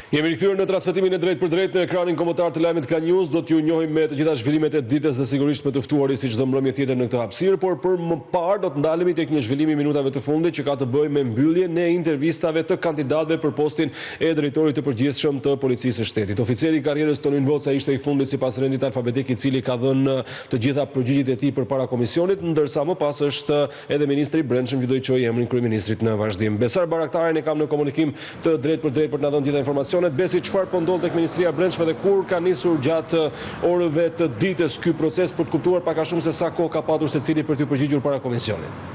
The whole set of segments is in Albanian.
Jemi rikthyer në transmetimin e drejt për drejt në ekranin kombëtar të lajmit Klan News. Do t'ju njohim me të gjitha zhvillimet e ditës dhe sigurisht me të ftuari si çdo mbrëmje tjetër në këtë hapësirë, por për më parë do të ndalemi tek një zhvillim i minutave të fundit që ka të bëjë me mbylljen e intervistave të kandidatëve për postin e drejtorit të përgjithshëm të Policisë së Shtetit. Oficeri i karrierës Tonin Voca ishte i fundit sipas rendit alfabetik, i cili ka dhënë të gjitha përgjigjet e tij përpara komisionit, ndërsa më pas është edhe ministri i Brendshëm që do i çojë emrin kryeministrit në vazhdim. Besar Baraktarin e kam në komunikim të drejt për drejt për të na dhënë gjitha informacionet. Besi, çfarë po ndodh tek Ministria e Brendshme dhe kur ka nisur gjatë orëve të ditës ky proces për të kuptuar pak a shumë se sa kohë ka patur secili për të përgjigjur para komisionit?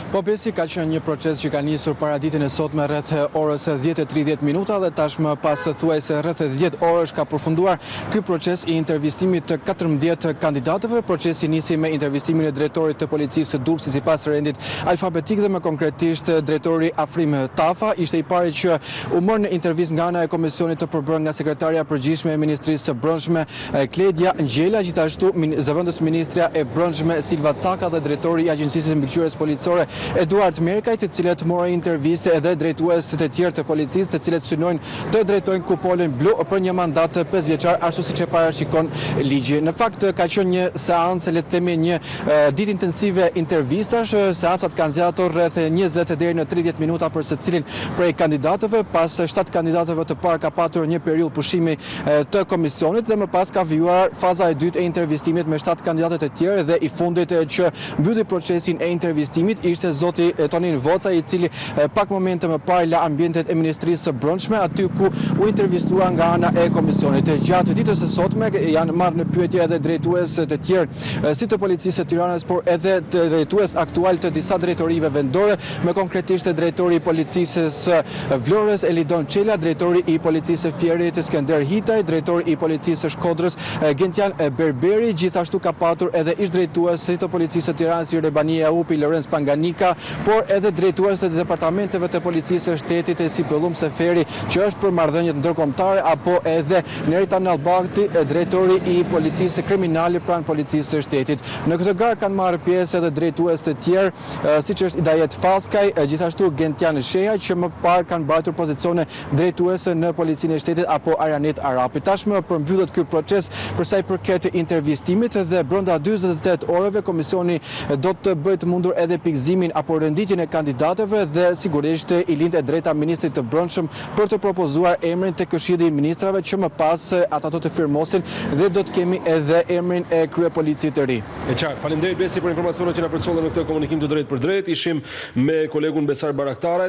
Po Besi, ka qenë një proces që ka nisur para ditën e sotme rreth orës 10:30 dhe tashmë pas thuajse rreth 10 orësh ka përfunduar ky proces i intervistimit të 14 kandidatëve. Procesi nisi me intervistimin e drejtorit të policisë së Durrësit sipas rendit alfabetik dhe më konkretisht drejtori Afrim Tafa ishte i pari që u mor në intervistë nga ana e komisionit të përbërë nga sekretarja e përgjithshme e Ministrisë së Brendshme Kledia Ngjela, gjithashtu zëvendës ministrja e Brendshme Silva Caka dhe drejtori i Agjencisë së Mbikëqyrjes Policore Eduard Merkaj, të cilët morën intervistë edhe drejtues të tjerë të policisë, të cilët synojnë të drejtojnë kupolën blu për një mandat 5 vjeçar, ashtu siç e parashikon ligji. Në fakt ka qenë një seancë, le të themi një ditë intensive intervistash. Seancat kanë zgjatur rreth 20 deri në 30 minuta për secilin prej kandidatëve. Pas 7 kandidatëve të parë ka patur një periudhë pushimi të komisionit dhe më pas ka vijur faza e dytë e intervistimit me 7 kandidatë të tjerë dhe i fundit që mbylli procesin e intervistimit ishte zoti Tonin Voca, i cili pak momente më parë la ambientet e Ministrisë së Brendshme, aty ku u intervistua nga ana e komisionit. Gjatë ditës së sotme janë marrë në pyetje edhe drejtues të tjerë si të Policisë së Tiranës, por edhe të drejtues aktual të disa drejtorive vendore, me konkretisht drejtori i Policisë së Vlorës Elidon Çela, drejtori i Policisë së Fierit Skënder Hitaj, drejtori i Policisë së Shkodrës Gentian Berberi, gjithashtu ka patur edhe ish drejtues si të Policisë së Tiranës Rebania Upi Lorenz Panganika, por edhe drejtues të departamenteve të Policisë së Shtetit si Pëllum Seferi, që është për marrëdhëniet ndërkombëtare, apo edhe Nerita Nallbakti, drejtori i Policisë Kriminale pranë Policisë së Shtetit. Në këtë garë kanë marrë pjesë edhe drejtues të tjerë, siç është Idajet Faskaj, gjithashtu Gentian Sheha, që më parë kanë mbajtur pozicione drejtuese në Policinë e Shtetit, apo Arianet Arapi. Tashmë përmbyllet ky proces për sa i përket intervistimit dhe brenda 48 orëve komisioni do të bëjë të mundur edhe pikëzimin apo renditjen e kandidatëve dhe sigurisht i lind e drejta ministrit të Brendshëm për të propozuar emrin te Këshilli i Ministrave, që më pas ata do të firmosin dhe do të kemi edhe emrin e kryepolicisë të ri. E qartë, faleminderit Besi për informacionet që na përcjellën në këtë komunikim të drejtë për drejtë. Ishim me kolegun Besar Baraktara.